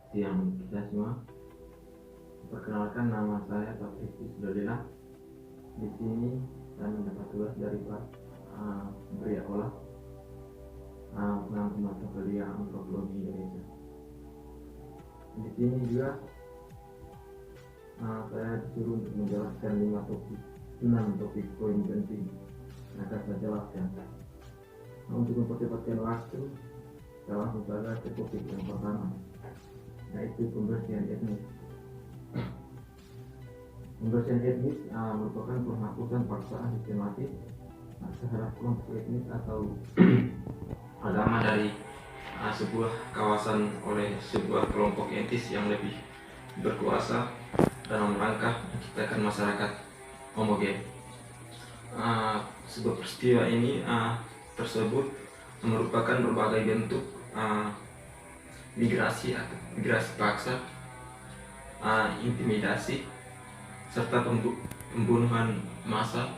Siang kita semua. Perkenalkan, nama saya Taufik Isdalillah. Di sini saya mendapat tugas dari Pak Bria Olah pengampu mata kuliah antropologi Indonesia. Di sini juga saya disuruh untuk menjelaskan 6 topik poin penting yang akan saya jelaskan. Untuk mempercepatkan waktu, saya langsung saja ke topik yang pertama, yaitu pembersihan etnis. Pembersihan etnis merupakan penghapusan paksaan sistematis terhadap kelompok etnis atau agama dari sebuah kawasan oleh sebuah kelompok etnis yang lebih berkuasa dalam rangka menciptakan masyarakat homogen. Sebuah peristiwa ini tersebut merupakan berbagai bentuk migrasi paksa, intimidasi, serta pembunuhan massal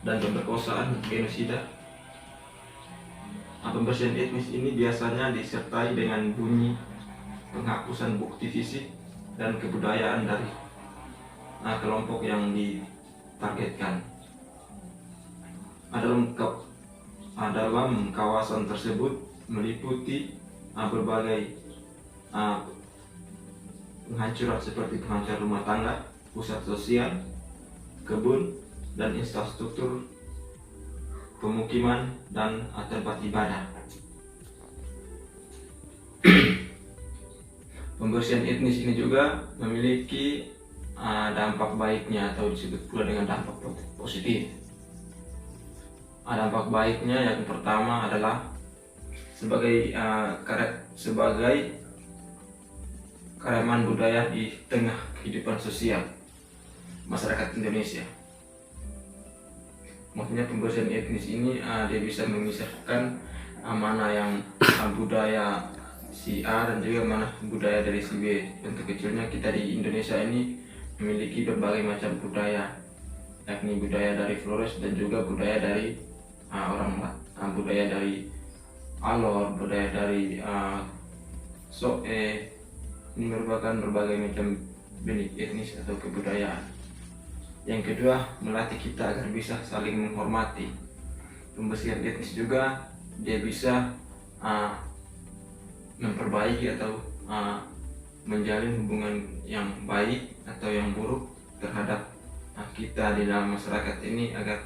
dan pemerkosaan genosida. Pembersihan etnis ini biasanya disertai dengan bunyi penghapusan bukti fisik dan kebudayaan dari kelompok yang ditargetkan. Dalam kawasan tersebut meliputi berbagai penghancuran seperti penghancuran rumah tangga, pusat sosial, kebun, dan infrastruktur pemukiman dan tempat ibadah. Pembersihan etnis ini juga memiliki dampak baiknya atau disebut pula dengan dampak positif. Dampak baiknya yang pertama adalah sebagai keragaman budaya di tengah kehidupan sosial masyarakat Indonesia. Maksudnya pembersihan etnis ini dia bisa memisahkan mana yang budaya si A dan juga mana budaya dari si B. Contoh kecilnya, kita di Indonesia ini memiliki berbagai macam budaya, yakni budaya dari Flores dan juga budaya dari budaya dari Alor, budaya dari Soe. Ini merupakan berbagai macam benih etnis atau kebudayaan. Yang kedua, melatih kita agar bisa saling menghormati. Pembersihan etnis juga dia bisa memperbaiki atau menjalin hubungan yang baik atau yang buruk terhadap kita di dalam masyarakat ini, agar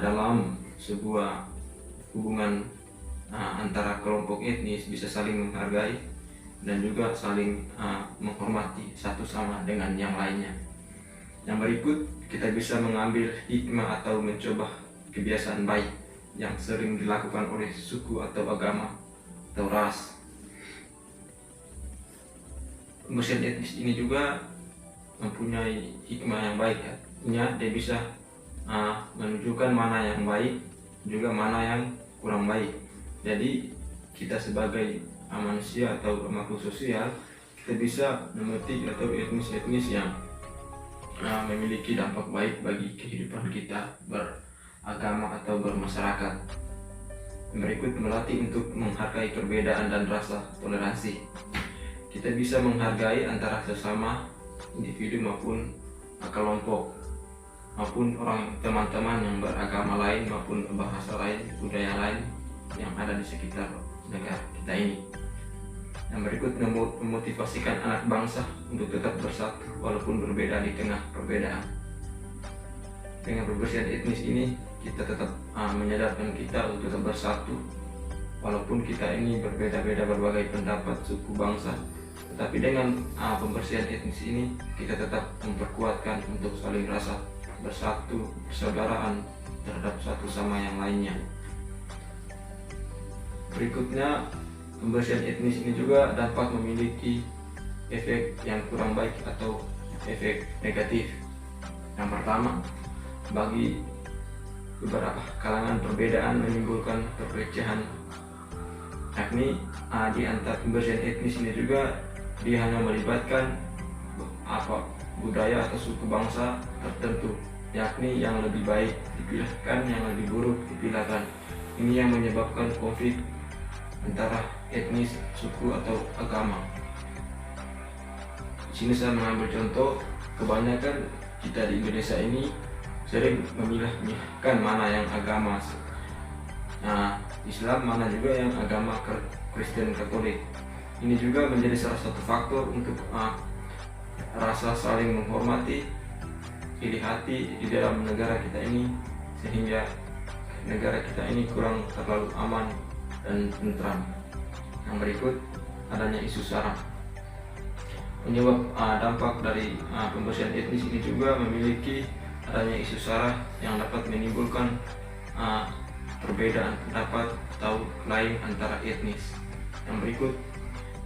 dalam sebuah hubungan antara kelompok etnis bisa saling menghargai dan juga saling menghormati satu sama dengan yang lainnya. Yang berikut, kita bisa mengambil hikmah atau mencoba kebiasaan baik yang sering dilakukan oleh suku atau agama atau ras. Pembersihan etnis ini juga mempunyai hikmah yang baik, ya. Dia bisa menunjukkan mana yang baik juga mana yang kurang baik. Jadi kita sebagai manusia atau makhluk sosial, kita bisa memetik atau etnis-etnis yang memiliki dampak baik bagi kehidupan kita beragama atau bermasyarakat. Berikut, melatih untuk menghargai perbedaan dan rasa toleransi. Kita bisa menghargai antara sesama individu maupun kelompok, maupun teman-teman yang beragama lain maupun bahasa lain, budaya lain yang ada di sekitar negara kita ini. Yang berikut, memotivasikan anak bangsa untuk tetap bersatu walaupun berbeda di tengah perbedaan. Dengan pembersihan etnis ini, kita tetap menyadarkan kita untuk tetap bersatu walaupun kita ini berbeda-beda berbagai pendapat, suku, bangsa. Tetapi dengan pembersihan etnis ini, kita tetap memperkuatkan untuk saling rasa bersatu, persaudaraan terhadap satu sama yang lainnya. Berikutnya, pembersihan etnis ini juga dapat memiliki efek yang kurang baik atau efek negatif. Yang pertama, bagi beberapa kalangan perbedaan menimbulkan perpecahan, yakni di antara pembersihan etnis ini juga dia hanya melibatkan budaya atau suku bangsa tertentu, yakni yang lebih baik dipilihkan, yang lebih buruk dipilihkan. Ini yang menyebabkan konflik antara etnis, suku atau agama. Di sini saya mengambil contoh, kebanyakan kita di Indonesia ini sering memilih-milihkan mana yang agama Islam, mana juga yang agama Kristen Katolik. Ini juga menjadi salah satu faktor untuk rasa saling menghormati, iri hati di dalam negara kita ini, sehingga negara kita ini kurang terlalu aman dan tentram. Yang berikut, adanya isu SARA. Penyebab dampak dari pembersihan etnis ini juga memiliki adanya isu SARA yang dapat menimbulkan perbedaan pendapat atau klaim antara etnis. Yang berikut,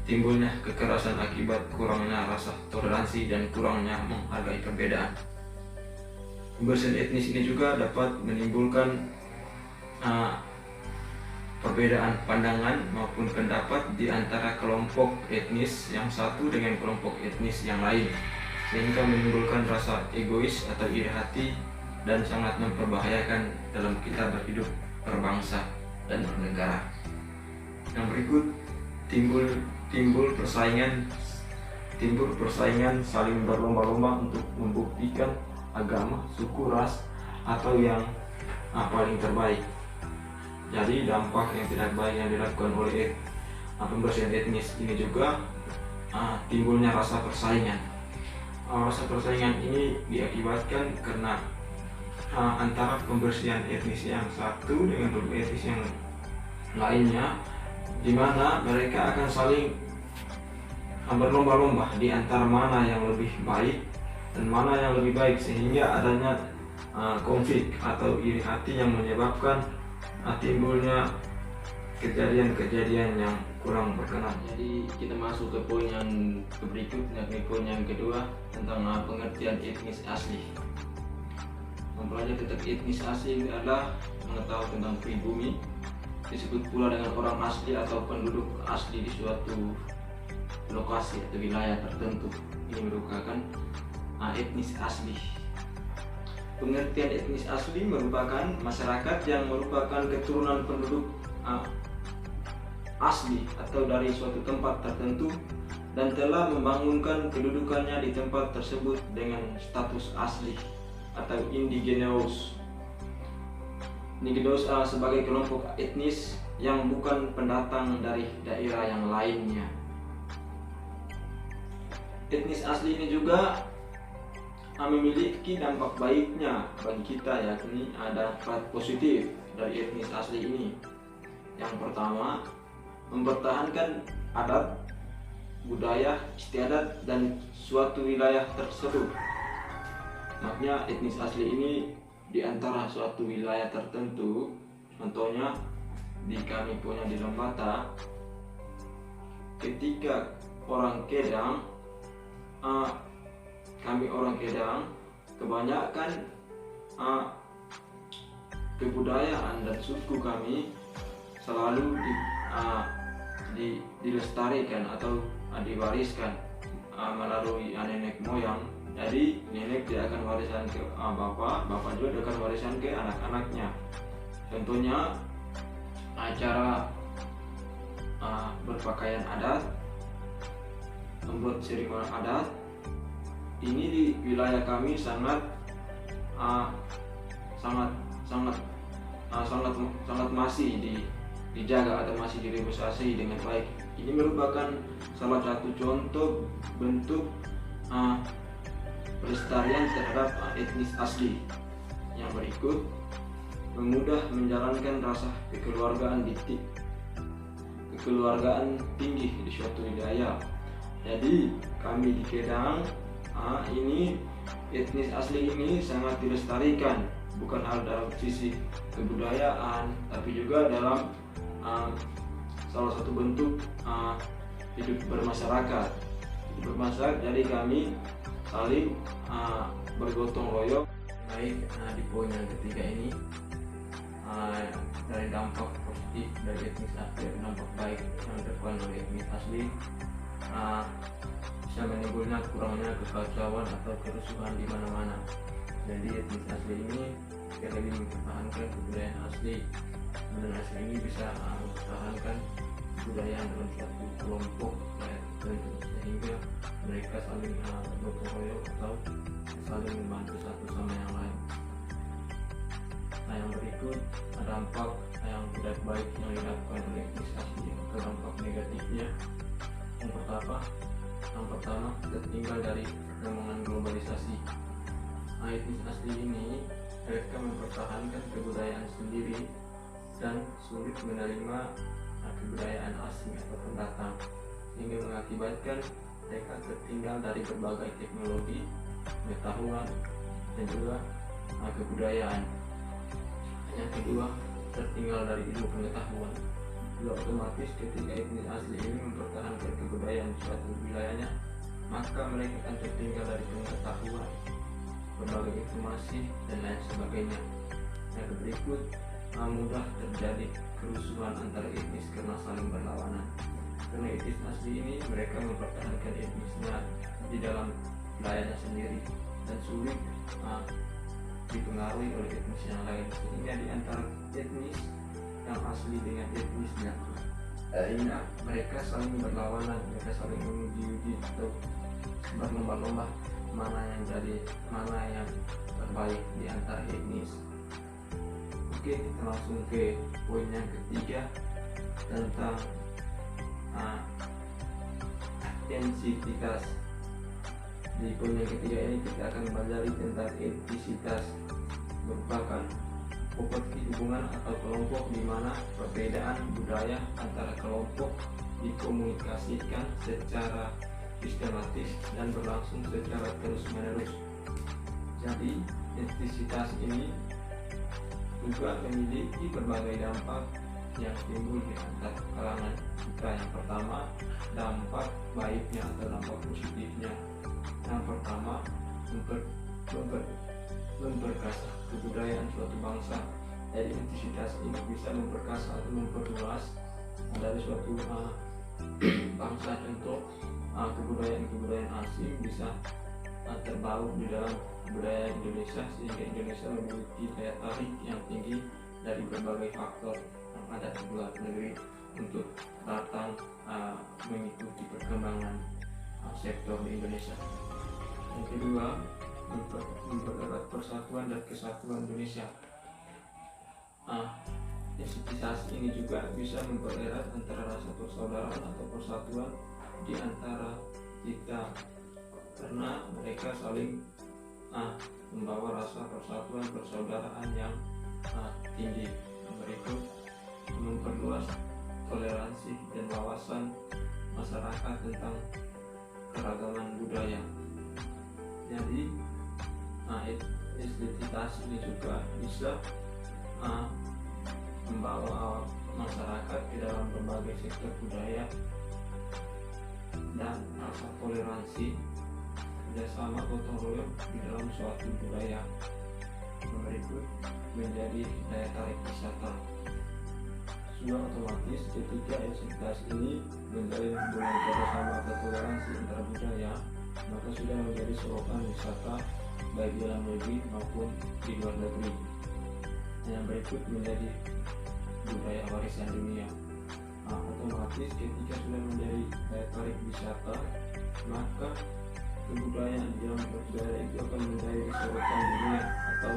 timbulnya kekerasan akibat kurangnya rasa toleransi dan kurangnya menghargai perbedaan. Pembersihan etnis ini juga dapat menimbulkan perbedaan pandangan maupun pendapat di antara kelompok etnis yang satu dengan kelompok etnis yang lain, sehingga menimbulkan rasa egois atau iri hati dan sangat memperbahayakan dalam kita berhidup berbangsa dan bernegara. Yang berikut, timbul persaingan saling berlomba-lomba untuk membuktikan agama, suku, ras atau yang paling terbaik. Jadi dampak yang tidak baik yang dilakukan oleh pembersihan etnis ini juga timbulnya rasa persaingan. Rasa persaingan ini diakibatkan karena antara pembersihan etnis yang satu dengan etnis yang lainnya, di mana mereka akan saling berlomba-lomba di antara mana yang lebih baik dan mana yang lebih baik, sehingga adanya konflik atau iri hati yang menyebabkan timbulnya kejadian-kejadian yang kurang berkenan. Jadi kita masuk ke poin yang berikut, yakni poin yang kedua tentang pengertian etnis asli. Mempelajari tentang etnis asli adalah mengetahui tentang pribumi, disebut pula dengan orang asli atau penduduk asli di suatu lokasi atau wilayah tertentu. Ini merupakan etnis asli. Pengertian etnis asli merupakan masyarakat yang merupakan keturunan penduduk asli atau dari suatu tempat tertentu dan telah membangunkan kedudukannya di tempat tersebut dengan status asli atau indigenous. Indigenous sebagai kelompok etnis yang bukan pendatang dari daerah yang lainnya. Etnis asli ini juga memiliki dampak baiknya bagi kita, yakni ada dampak positif dari etnis asli ini. Yang pertama, mempertahankan adat, budaya, istiadat dan suatu wilayah tersebut. Makanya etnis asli ini di antara suatu wilayah tertentu, contohnya di kami punya di Lembata, ketika orang Kedang, kami orang Kedang kebanyakan kebudayaan dan suku kami selalu dilestarikan atau diwariskan melalui nenek moyang. Jadi nenek dia akan warisan ke bapak juga dia akan warisan ke anak-anaknya. Contohnya acara berpakaian adat, membuat seremoni adat. Ini di wilayah kami sangat masih dijaga atau masih direvitalisasi dengan baik. Ini merupakan salah satu contoh bentuk pelestarian terhadap etnis asli. Yang berikut, memudah menjalankan rasa kekeluargaan tinggi di suatu wilayah. Jadi kami di Kedang ini etnis asli ini sangat dilestarikan, bukan hal dalam sisi kebudayaan, tapi juga dalam salah satu bentuk hidup bermasyarakat. Jadi kami saling bergotong royong. Baik, di poin yang ketiga ini dari dampak positif dari etnis asli, dampak baik yang dilakukan oleh etnis asli bisa menimbulnya kurangnya kekacauan atau kerusuhan di mana-mana. Jadi etnis asli ini lebih mempertahankan kebudayaan asli, dan asli ini bisa mempertahankan kebudayaan dalam suatu kelompok ya, sehingga mereka saling bergotong royong atau saling membantu satu sama yang lain. Nah, yang berikut dampak yang tidak baik yang dilakukan oleh etnis asli atau dampak negatifnya. Yang pertama tertinggal dari perkembangan globalisasi. Nah, etnis asli ini mereka mempertahankan kebudayaan sendiri dan sulit menerima kebudayaan asing atau pendatang, sehingga mengakibatkan mereka tertinggal dari berbagai teknologi, pengetahuan, dan juga kebudayaan. Yang kedua, tertinggal dari ilmu pengetahuan. Juga otomatis ketika etnis asli ini mempertahankan kebudayaan suatu wilayahnya, maka mereka akan tertinggal dari pengetahuan, berbagai informasi, dan lain sebagainya. Yang berikut, mudah terjadi kerusuhan antar etnis karena saling berlawanan. Karena etnis asli ini mereka mempertahankan etnisnya di dalam wilayahnya sendiri dan sulit dipengaruhi oleh etnis yang lain, sehingga di antara etnis yang asli dengan etnisnya mereka saling berlawanan, mereka saling menguji-uji atau berlomba-lomba mana yang terbaik di antara etnis. Oke, kita langsung ke poin yang ketiga tentang etnisitas. Di poin yang ketiga ini kita akan belajar tentang etnisitas, merupakan properti hubungan atau kelompok di mana perbedaan budaya antara kelompok dikomunikasikan secara sistematis dan berlangsung secara terus-menerus. Jadi etnisitas ini juga memiliki berbagai dampak yang timbul di antar kalangan kita. Yang pertama, dampak baiknya atau dampak positifnya. Yang pertama, memperkasa kebudayaan suatu bangsa. Jadi etnisitas ini bisa memperkasa atau memperluas dari suatu bangsa. Contoh, kebudayaan asing bisa terbaur di dalam budaya Indonesia, sehingga Indonesia memiliki daya tarik yang tinggi dari berbagai faktor yang ada di luar negeri untuk datang mengikuti perkembangan sektor di Indonesia. Yang kedua, mempererat persatuan dan kesatuan Indonesia. Etnisitas ini juga bisa mempererat antara rasa persaudaraan atau persatuan di antara kita, karena mereka saling membawa rasa persatuan persaudaraan yang tinggi. Yang berikut, memperluas toleransi dan wawasan masyarakat tentang keragaman budaya. Jadi etnisitas ini juga bisa membawa masyarakat di dalam berbagai sektor budaya dan rasa toleransi, kerjasama gotong royong di dalam suatu budaya. Yang berikut, menjadi daya tarik wisata. Sudah otomatis ketika etnisitas ini menjalin hubungan kerjasama atau toleransi antar budaya, maka sudah menjadi sorotan wisata baik di dalam negeri maupun di luar negeri. Yang berikut, menjadi budaya warisan dunia. Otomatis ketika sudah menjadi daya tarik wisata, maka kebudayaan di dalam budaya itu akan menjadi sorotan dunia atau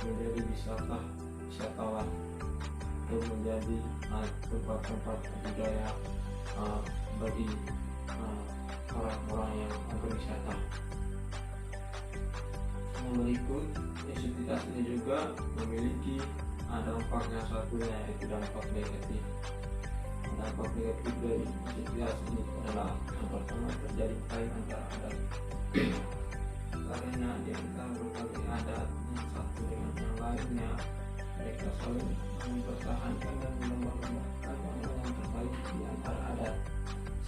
menjadi wisatawan atau menjadi tempat-tempat budaya bagi orang-orang yang berwisata. Yang berikut, etnisitas ini juga memiliki dampak yang satunya, yaitu dampak negatif. Dampak negatif dari etnisitas ini adalah yang pertama, terjadi perang antar adat. Karena di antara berbagai adat yang satu dengan yang lainnya, mereka saling mempertahankan dan mengembangkan mana yang terbaik di antara adat,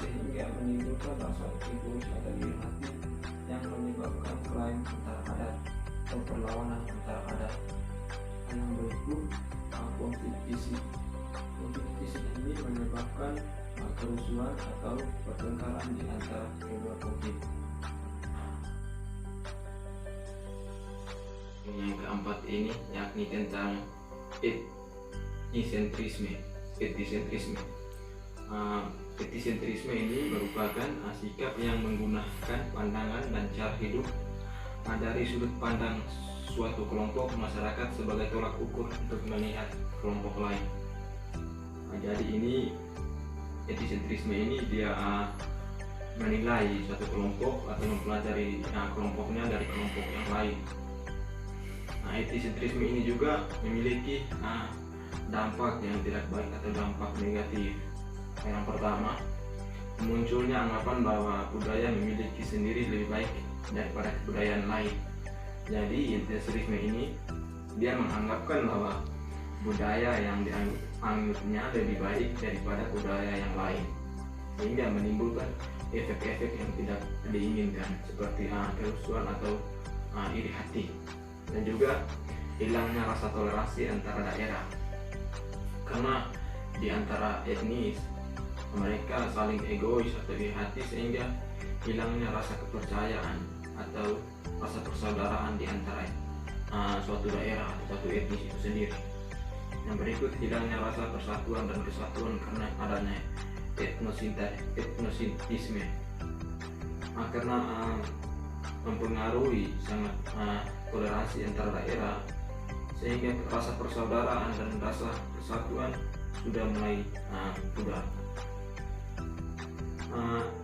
sehingga menimbulkan rasa egois atau iri hati yang menyebabkan klaim antara adat atau perlawanan antara adat. Yang berikut, konflik fisik. Konflik fisik ini menyebabkan kerusuhan atau pertengkaran di antara kedua konflik. Yang keempat ini yakni tentang etnisentrisme. etisentrisme. Etisentrisme ini merupakan sikap yang menggunakan pandangan dan cara hidup dari sudut pandang suatu kelompok masyarakat sebagai tolak ukur untuk melihat kelompok lain. Jadi ini etisentrisme ini dia menilai suatu kelompok atau mempelajari kelompoknya dari kelompok yang lain. Etisentrisme ini juga memiliki dampak yang tidak baik atau dampak negatif. Yang pertama, munculnya anggapan bahwa budaya memiliki sendiri lebih baik daripada kebudayaan lain. Jadi etisentrisme ini dia menganggapkan bahwa budaya yang dianggapnya lebih baik daripada budaya yang lain, sehingga menimbulkan efek-efek yang tidak diinginkan seperti kerusuhan atau iri hati, dan juga hilangnya rasa toleransi antara daerah karena di antara etnis mereka saling egois atau iri hati, sehingga hilangnya rasa kepercayaan atau rasa persaudaraan di antara suatu daerah atau suatu etnis itu sendiri. Yang berikut, hilangnya rasa persatuan dan kesatuan karena adanya etnosintisme, karena mempengaruhi sangat toleransi antar daerah, sehingga rasa persaudaraan dan rasa persatuan sudah mulai pudar.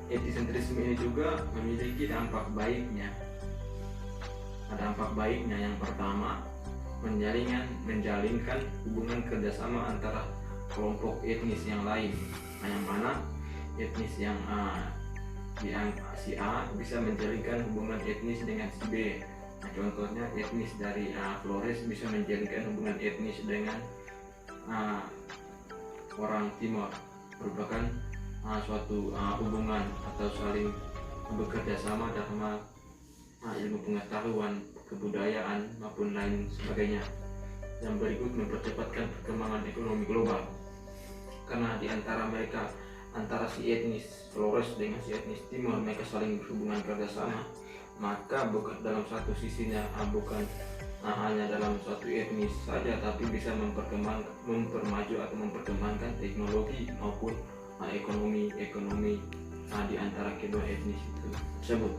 Etisentrisme ini juga memiliki dampak baiknya. Dampak baiknya yang pertama, menjalinkan hubungan kerjasama antara kelompok etnis yang lain, yang mana etnis yang si A bisa menjalinkan hubungan etnis dengan si B. Contohnya etnis dari Flores bisa menjalinkan hubungan etnis dengan orang Timor, merupakan suatu hubungan atau saling bekerja sama dalam ilmu pengetahuan, kebudayaan maupun lain sebagainya. Yang berikut, mempercepatkan perkembangan ekonomi global, karena di antara mereka, antara si etnis Flores dengan si etnis Timor, mereka saling berhubungan kerjasama, maka bukan dalam satu sisinya bukan hanya dalam suatu etnis saja, tapi bisa mempermaju atau memperkembangkan teknologi maupun ekonomi di antara kedua etnis itu tersebut.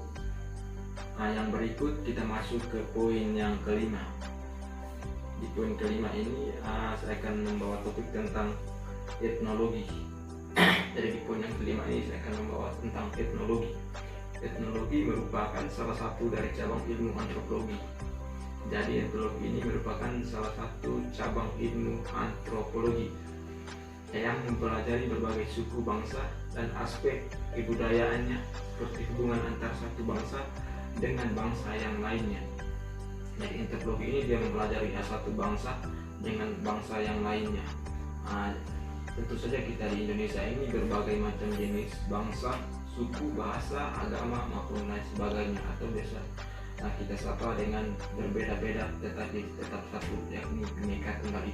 Yang berikut kita masuk ke poin yang kelima. Di poin kelima ini saya akan membawa topik tentang etnologi. Jadi di poin yang kelima ini saya akan membawa tentang etnologi. Etnologi merupakan salah satu dari cabang ilmu antropologi. Jadi etnologi ini merupakan salah satu cabang ilmu antropologi yang mempelajari berbagai suku bangsa dan aspek kebudayaannya, seperti hubungan antar satu bangsa dengan bangsa yang lainnya. Jadi antropologi ini dia mempelajari satu bangsa dengan bangsa yang lainnya. Tentu saja kita di Indonesia ini berbagai macam jenis bangsa, suku, bahasa, agama maupun lain sebagainya, atau biasa kita sapa dengan berbeda-beda tetapi tetap satu, yakni Bhinneka Tunggal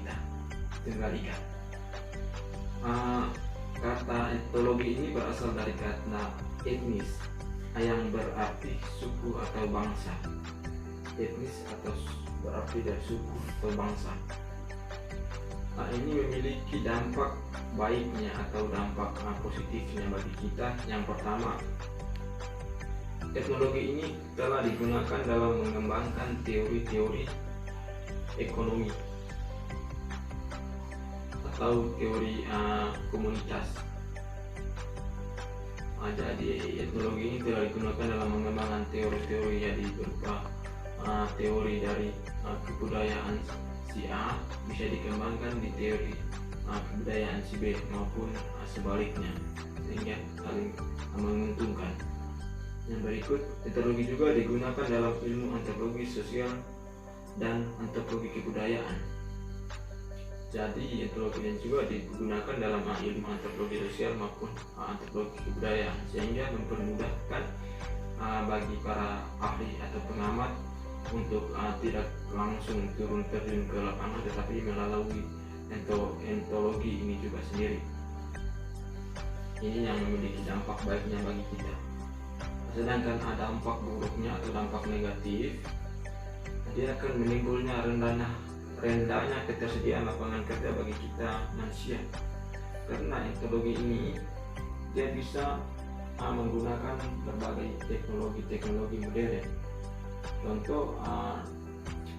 Ika. Kata etnologi ini berasal dari kata etnis yang berarti suku atau bangsa. Etnis atau berarti dari suku atau bangsa. Ini memiliki dampak baiknya atau dampak positifnya bagi kita. Yang pertama, teknologi ini telah digunakan dalam mengembangkan teori-teori ekonomi atau teori komunitas. Jadi etnologi ini telah digunakan dalam mengembangkan teori-teori, jadi berupa teori dari kebudayaan si A bisa dikembangkan di teori kebudayaan si B maupun sebaliknya, sehingga saling menguntungkan. Yang berikut, etnologi juga digunakan dalam ilmu antropologi sosial dan antropologi kebudayaan. Jadi etnologi ini juga digunakan dalam ilmu antropologi sosial maupun antropologi kebudayaan, sehingga mempermudahkan bagi para ahli atau pengamat untuk tidak langsung turun terjun ke lapangan, tetapi melalui etnologi ini juga sendiri. Ini yang memiliki dampak baiknya bagi kita. Sedangkan ada dampak buruknya atau dampak negatif, dia akan menimbulnya rendahnya ketersediaan lapangan kerja bagi kita manusia. karena teknologi ini dia bisa menggunakan berbagai teknologi modern. Contoh,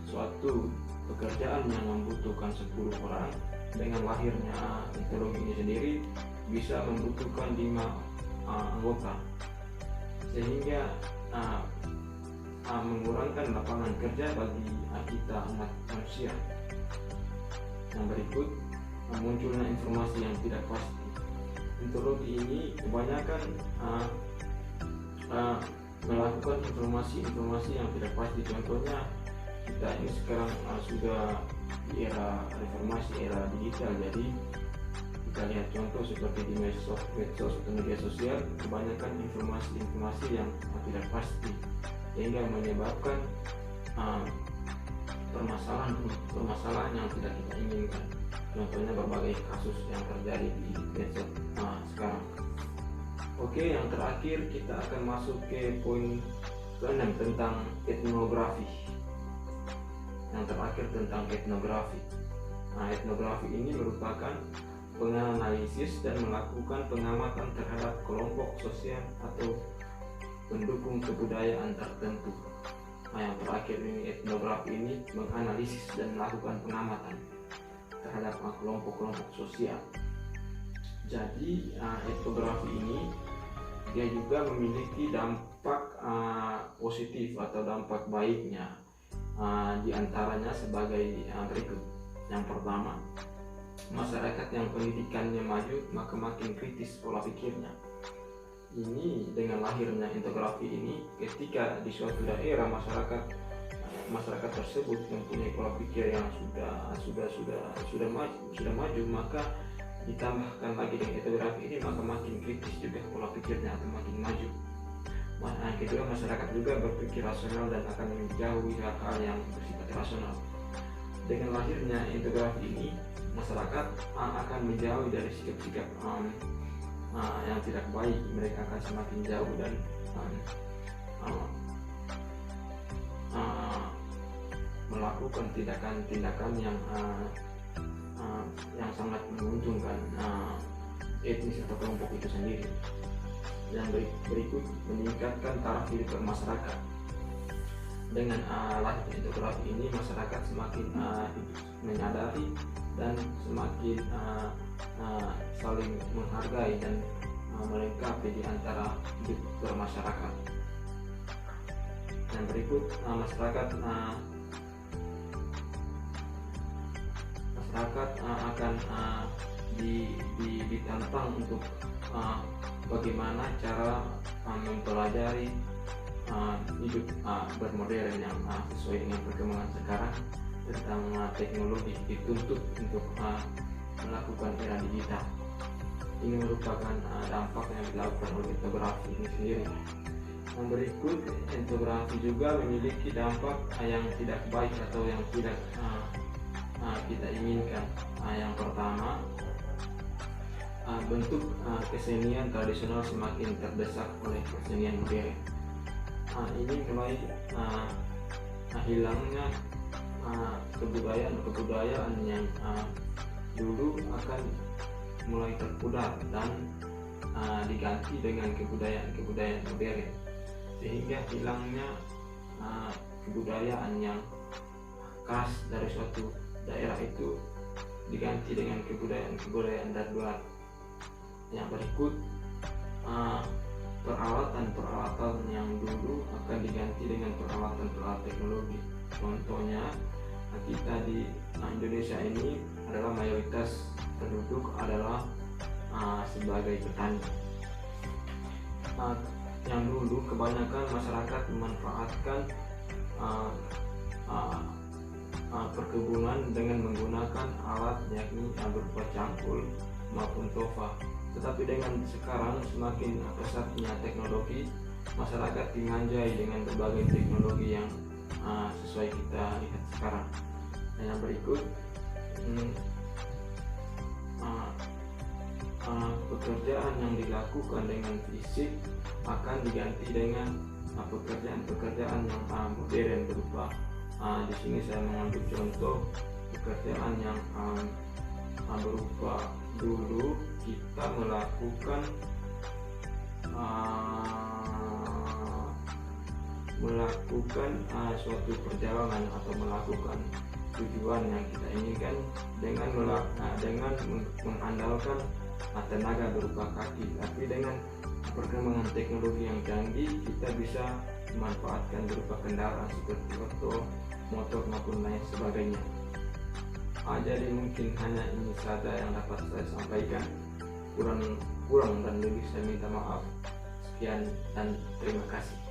suatu pekerjaan yang membutuhkan 10 orang, dengan lahirnya teknologi ini sendiri bisa membutuhkan 5 anggota, sehingga mengurangkan lapangan kerja bagi kita umat manusia. Yang berikut, munculnya informasi yang tidak pasti. Teknologi ini kebanyakan melakukan informasi yang tidak pasti. Contohnya, kita ini sekarang sudah di era reformasi, era digital. Jadi kita lihat contoh seperti di medsos atau media sosial, kebanyakan informasi yang tidak pasti, sehingga menyebabkan permasalahan yang tidak kita inginkan. Contohnya berbagai kasus yang terjadi di medsos sekarang. Oke, yang terakhir kita akan masuk ke poin ke-6 tentang etnografi. Yang terakhir tentang etnografi. Etnografi ini merupakan penganalisis dan melakukan pengamatan terhadap kelompok sosial atau pendukung kebudayaan tertentu. Yang terakhir ini, etnografi ini menganalisis dan melakukan pengamatan terhadap kelompok-kelompok sosial. Jadi etnografi ini dia juga memiliki dampak positif atau dampak baiknya, di antaranya sebagai berikut. Yang pertama, masyarakat yang pendidikannya maju maka makin kritis pola pikirnya. Ini dengan lahirnya etnografi ini, ketika di suatu daerah masyarakat tersebut mempunyai pola pikir yang sudah maju, maka ditambahkan lagi dengan etnografi ini, maka makin kritis juga pola pikirnya atau makin maju. Yang kedua, masyarakat juga berpikir rasional dan akan menjauhi hal-hal yang bersifat rasional. Dengan lahirnya etnografi ini, masyarakat akan menjauhi dari sikap-sikap yang tidak baik. Mereka akan semakin jauh dan melakukan tindakan-tindakan yang sangat menguntungkan etnis atau kelompok itu sendiri. Yang berikut, meningkatkan taraf hidup bermasyarakat. Dengan lahirnya etnografi ini, masyarakat semakin menyadari dan semakin saling menghargai dan melengkapi di antara hidup bermasyarakat. Yang berikut, masyarakat akan ditantang untuk bagaimana cara mempelajari hidup bermodern yang sesuai dengan perkembangan sekarang tentang teknologi, dituntut untuk melakukan era digital. Ini merupakan dampak yang dilakukan oleh etnografi ini sendiri. Yang berikut, etnografi juga memiliki dampak yang tidak baik atau yang tidak kita inginkan. Yang pertama, bentuk kesenian tradisional semakin terdesak oleh kesenian modern. Ini mulai hilangnya kebudayaan yang dulu akan mulai terpudar dan diganti dengan kebudayaan modern, sehingga hilangnya kebudayaan yang khas dari suatu daerah itu diganti dengan kebudayaan dari luar. Yang berikut, peralatan yang dulu akan diganti dengan peralatan teknologi. Contohnya, kita di Indonesia ini adalah mayoritas penduduk adalah sebagai petani. Yang dulu kebanyakan masyarakat memanfaatkan perkebunan dengan menggunakan alat yakni berupa cangkul maupun tofa. Tetapi dengan sekarang semakin pesatnya teknologi, masyarakat dimanjai dengan berbagai teknologi yang sesuai kita lihat sekarang. Dan yang berikut, pekerjaan yang dilakukan dengan fisik akan diganti dengan pekerjaan yang modern berupa di sini saya mengambil contoh pekerjaan yang berupa dulu kita melakukan suatu perjalanan atau melakukan tujuan yang kita inginkan dengan mengandalkan tenaga berupa kaki. Tapi dengan perkembangan teknologi yang canggih, kita bisa memanfaatkan berupa kendaraan seperti motor maupun lain sebagainya. Jadi mungkin hanya ini saja yang dapat saya sampaikan. Kurang dan lebih saya minta maaf. Sekian dan terima kasih.